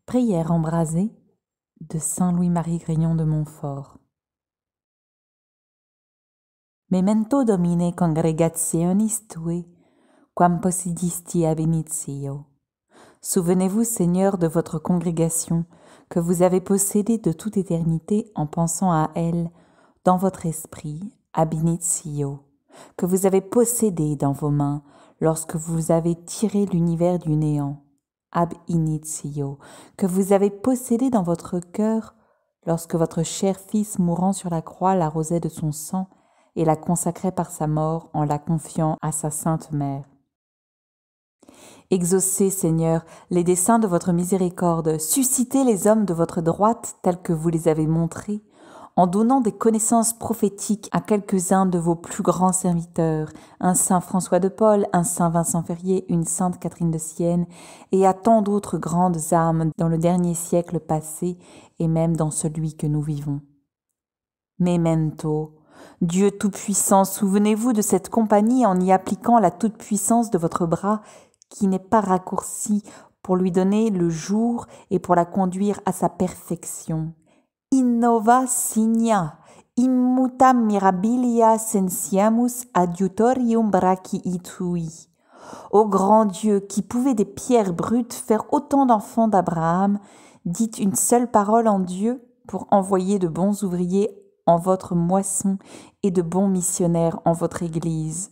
Prière embrasée de saint Louis-Marie Grignon de Montfort. Memento Domine congregationis tue, quam possidisti ab initio. Souvenez-vous, Seigneur, de votre congrégation que vous avez possédée de toute éternité en pensant à elle dans votre esprit, ab initio, que vous avez possédée dans vos mains lorsque vous avez tiré l'univers du néant, ab initio, que vous avez possédé dans votre cœur lorsque votre cher Fils mourant sur la croix l'arrosait de son sang et la consacrait par sa mort en la confiant à sa sainte mère. Exaucez, Seigneur, les desseins de votre miséricorde, suscitez les hommes de votre droite tels que vous les avez montrés, en donnant des connaissances prophétiques à quelques-uns de vos plus grands serviteurs, un saint François de Paul, un saint Vincent Ferrier, une sainte Catherine de Sienne, et à tant d'autres grandes âmes dans le dernier siècle passé et même dans celui que nous vivons. Memento, Dieu Tout-Puissant, souvenez-vous de cette compagnie en y appliquant la toute-puissance de votre bras qui n'est pas raccourcie pour lui donner le jour et pour la conduire à sa perfection. Innova signa, immutam mirabilia sensiamus adiutorium brachii tui. Ô grand Dieu, qui pouvait des pierres brutes faire autant d'enfants d'Abraham, dites une seule parole en Dieu pour envoyer de bons ouvriers en votre moisson et de bons missionnaires en votre Église.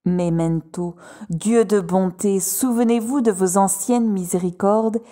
Memento, Dieu de bonté, souvenez-vous de vos anciennes miséricordes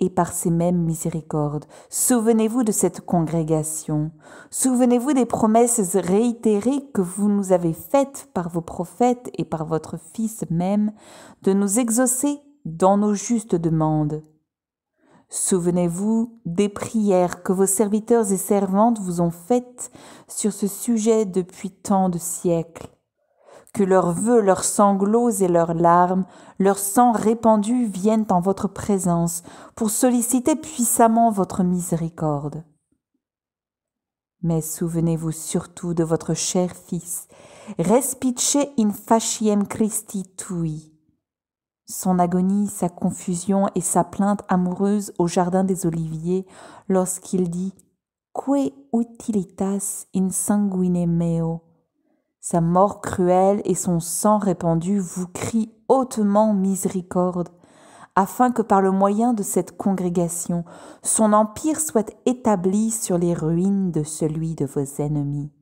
et par ces mêmes miséricordes, souvenez-vous de cette congrégation, souvenez-vous des promesses réitérées que vous nous avez faites par vos prophètes et par votre Fils même, de nous exaucer dans nos justes demandes. Souvenez-vous des prières que vos serviteurs et servantes vous ont faites sur ce sujet depuis tant de siècles. Que leurs vœux, leurs sanglots et leurs larmes, leur sang répandu viennent en votre présence pour solliciter puissamment votre miséricorde. Mais souvenez-vous surtout de votre cher Fils, respice in faciem Christi tui. Son agonie, sa confusion et sa plainte amoureuse au jardin des Oliviers lorsqu'il dit « Que utilitas in sanguine meo » Sa mort cruelle et son sang répandu vous crient hautement miséricorde, afin que par le moyen de cette congrégation, son empire soit établi sur les ruines de celui de vos ennemis.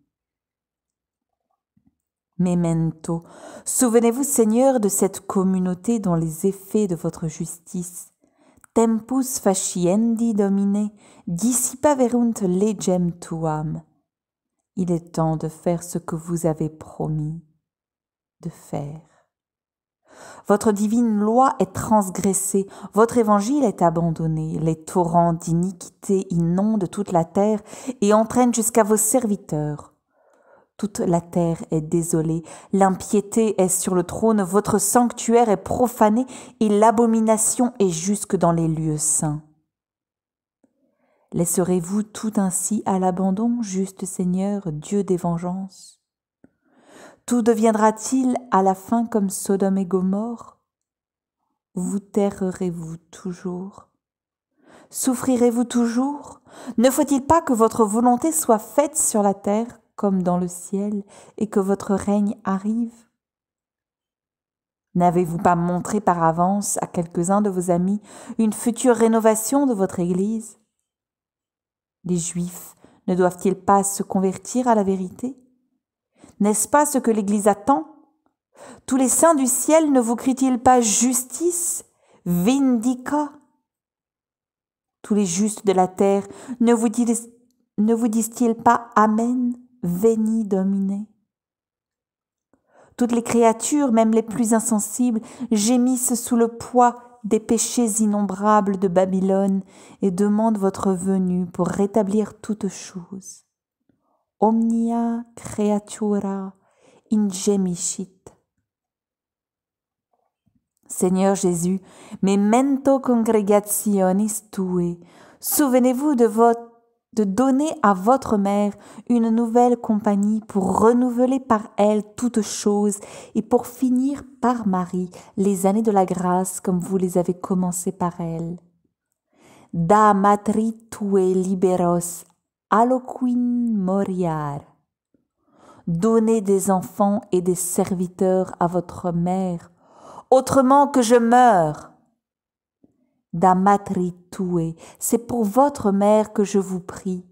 Memento, souvenez-vous, Seigneur, de cette communauté dont les effets de votre justice, tempus faciendi domine, dissipaverunt legem tuam. Il est temps de faire ce que vous avez promis de faire. Votre divine loi est transgressée, votre évangile est abandonné, les torrents d'iniquité inondent toute la terre et entraînent jusqu'à vos serviteurs. Toute la terre est désolée, l'impiété est sur le trône, votre sanctuaire est profané et l'abomination est jusque dans les lieux saints. Laisserez-vous tout ainsi à l'abandon, juste Seigneur, Dieu des vengeances? Tout deviendra-t-il à la fin comme Sodome et Gomorrhe? Vous tairerez-vous toujours? Souffrirez-vous toujours? Ne faut-il pas que votre volonté soit faite sur la terre comme dans le ciel et que votre règne arrive? N'avez-vous pas montré par avance à quelques-uns de vos amis une future rénovation de votre Église? Les Juifs ne doivent-ils pas se convertir à la vérité? N'est-ce pas ce que l'Église attend? Tous les saints du ciel ne vous crient-ils pas justice, vindica? Tous les justes de la terre ne vous disent-ils pas amen, veni domine? Toutes les créatures, même les plus insensibles, gémissent sous le poids des péchés innombrables de Babylone et demandent votre venue pour rétablir toutes choses. Omnia creatura ingemicit. Seigneur Jésus, memento congregationis tue, souvenez-vous de donner à votre mère une nouvelle compagnie pour renouveler par elle toutes choses et pour finir par Marie les années de la grâce comme vous les avez commencées par elle. da matri tue liberos alloquin moriar. Donnez des enfants et des serviteurs à votre mère, autrement que je meure. Da matri tue, c'est pour votre mère que je vous prie.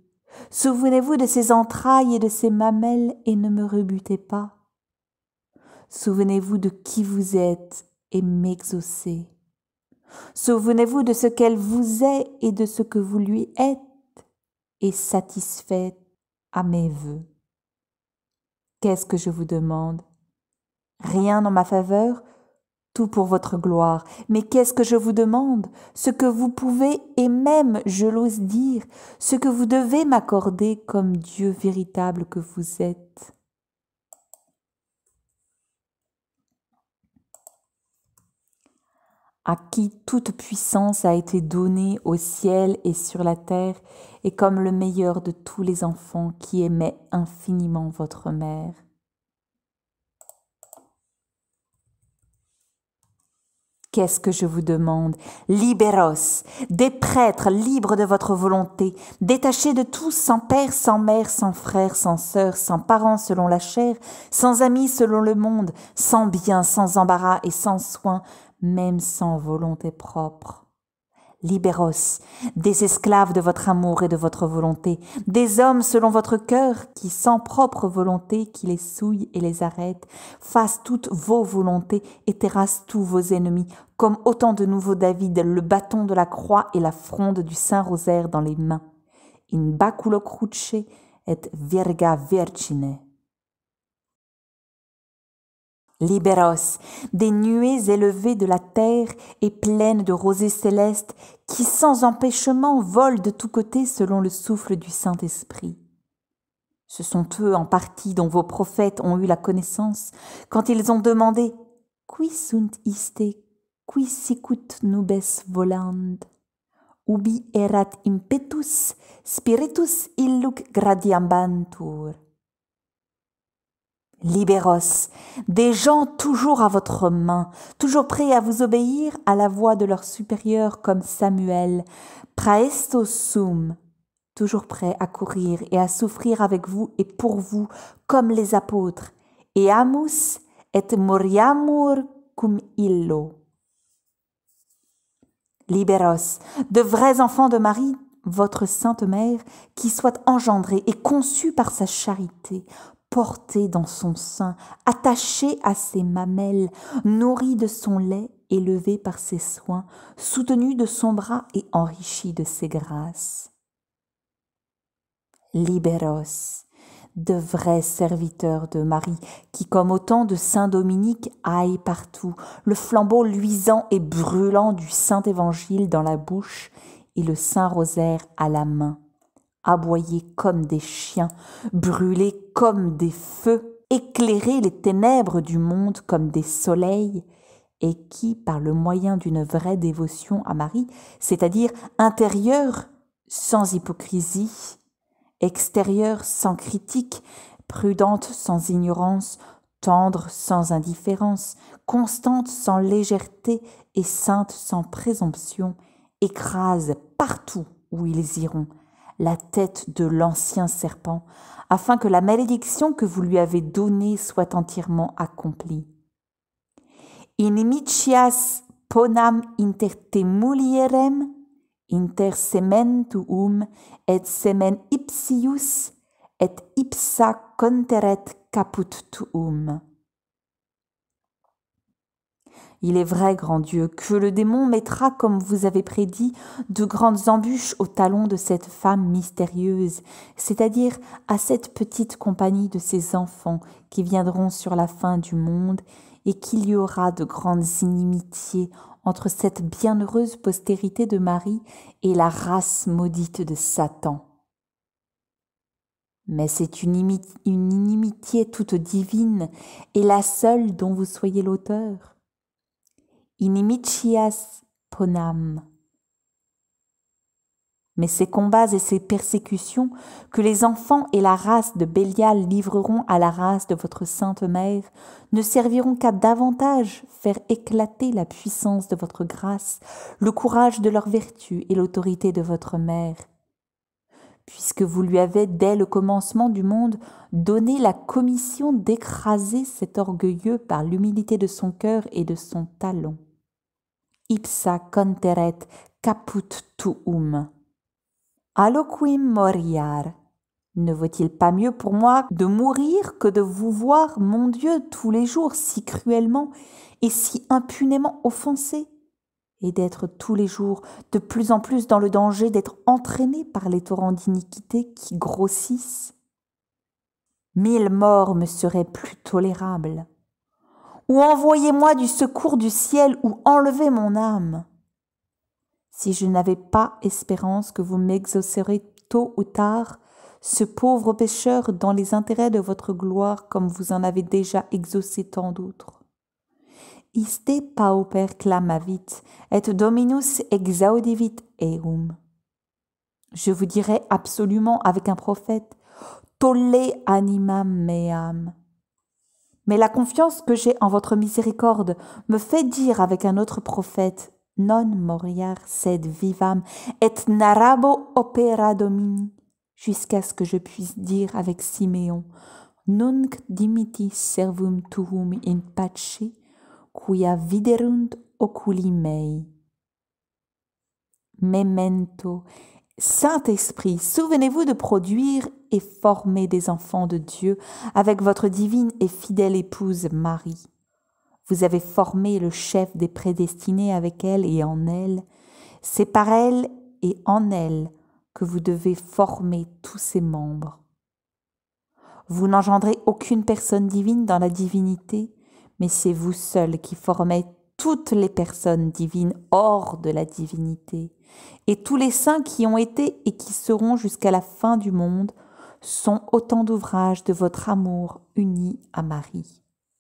Souvenez-vous de ses entrailles et de ses mamelles et ne me rebutez pas. Souvenez-vous de qui vous êtes et m'exaucez. Souvenez-vous de ce qu'elle vous est et de ce que vous lui êtes et satisfaites à mes vœux. Qu'est-ce que je vous demande? Rien en ma faveur, tout pour votre gloire. Mais qu'est-ce que je vous demande? Ce que vous pouvez et même, je l'ose dire, ce que vous devez m'accorder comme Dieu véritable que vous êtes. À qui toute puissance a été donnée au ciel et sur la terre, et comme le meilleur de tous les enfants qui aimaient infiniment votre mère. Qu'est-ce que je vous demande? Libéros, des prêtres libres de votre volonté, détachés de tout, sans père, sans mère, sans frère, sans sœur, sans parents selon la chair, sans amis selon le monde, sans bien, sans embarras et sans soin, même sans volonté propre. Libéros, des esclaves de votre amour et de votre volonté, des hommes selon votre cœur qui, sans propre volonté, qui les souillent et les arrêtent, fassent toutes vos volontés et terrassent tous vos ennemis, comme autant de nouveaux David, le bâton de la croix et la fronde du Saint-Rosaire dans les mains. In baculo cruce et virga virgine. Libéros, des nuées élevées de la terre et pleines de rosées célestes qui sans empêchement volent de tous côtés selon le souffle du Saint-Esprit. Ce sont eux en partie dont vos prophètes ont eu la connaissance quand ils ont demandé « Qui sunt iste, qui sicut nubes voland, ubi erat impetus spiritus illuc gradiambantur » Libéros, des gens toujours à votre main, toujours prêts à vous obéir à la voix de leur supérieur comme Samuel, praesto sum, toujours prêts à courir et à souffrir avec vous et pour vous comme les apôtres, et amus et moriamur cum illo. Libéros, de vrais enfants de Marie, votre sainte mère, qui soit engendrée et conçue par sa charité, porté dans son sein, attaché à ses mamelles, nourri de son lait, élevé par ses soins, soutenu de son bras et enrichi de ses grâces. Libéros, de vrais serviteurs de Marie, qui, comme autant de Saint Dominique, aillent partout, le flambeau luisant et brûlant du Saint-Évangile dans la bouche et le Saint-Rosaire à la main. Aboyer comme des chiens, brûler comme des feux, éclairer les ténèbres du monde comme des soleils, et qui, par le moyen d'une vraie dévotion à Marie, c'est-à-dire intérieure sans hypocrisie, extérieure sans critique, prudente sans ignorance, tendre sans indifférence, constante sans légèreté et sainte sans présomption, écrase partout où ils iront la tête de l'ancien serpent, afin que la malédiction que vous lui avez donnée soit entièrement accomplie. Inimicias ponam inter te mulierem, inter semen tuum, et semen ipsius, et ipsa conteret caput tuum. Il est vrai, grand Dieu, que le démon mettra, comme vous avez prédit, de grandes embûches au talon de cette femme mystérieuse, c'est-à-dire à cette petite compagnie de ses enfants qui viendront sur la fin du monde, et qu'il y aura de grandes inimitiés entre cette bienheureuse postérité de Marie et la race maudite de Satan. Mais c'est une inimitié toute divine et la seule dont vous soyez l'auteur. Inimicias ponam. Mais ces combats et ces persécutions que les enfants et la race de Bélial livreront à la race de votre sainte mère ne serviront qu'à davantage faire éclater la puissance de votre grâce, le courage de leur vertu et l'autorité de votre mère. Puisque vous lui avez, dès le commencement du monde, donné la commission d'écraser cet orgueilleux par l'humilité de son cœur et de son talon. Ipsa conteret caput tuum. Alloquim moriar. Ne vaut-il pas mieux pour moi de mourir que de vous voir, mon Dieu, tous les jours si cruellement et si impunément offensé, et d'être tous les jours de plus en plus dans le danger d'être entraîné par les torrents d'iniquité qui grossissent? 1000 morts me seraient plus tolérables. Ou envoyez-moi du secours du ciel, ou enlevez mon âme. Si je n'avais pas espérance que vous m'exaucerez tôt ou tard, ce pauvre pécheur dans les intérêts de votre gloire, comme vous en avez déjà exaucé tant d'autres. Iste pauper clamavit, et Dominus exaudivit eum. Je vous dirai absolument avec un prophète, tolle animam meam. Mais la confiance que j'ai en votre miséricorde me fait dire avec un autre prophète, non moriar sed vivam et narrabo opera domini, jusqu'à ce que je puisse dire avec Siméon, nunc dimitti servum tuum in pace, quia viderunt oculi mei. Memento, Saint-Esprit, souvenez-vous de produire et former des enfants de Dieu avec votre divine et fidèle épouse Marie. Vous avez formé le chef des prédestinés avec elle et en elle. C'est par elle et en elle que vous devez former tous ses membres. Vous n'engendrez aucune personne divine dans la divinité, mais c'est vous seul qui formez toutes les personnes divines hors de la divinité. Et tous les saints qui ont été et qui seront jusqu'à la fin du monde sont autant d'ouvrages de votre amour uni à Marie.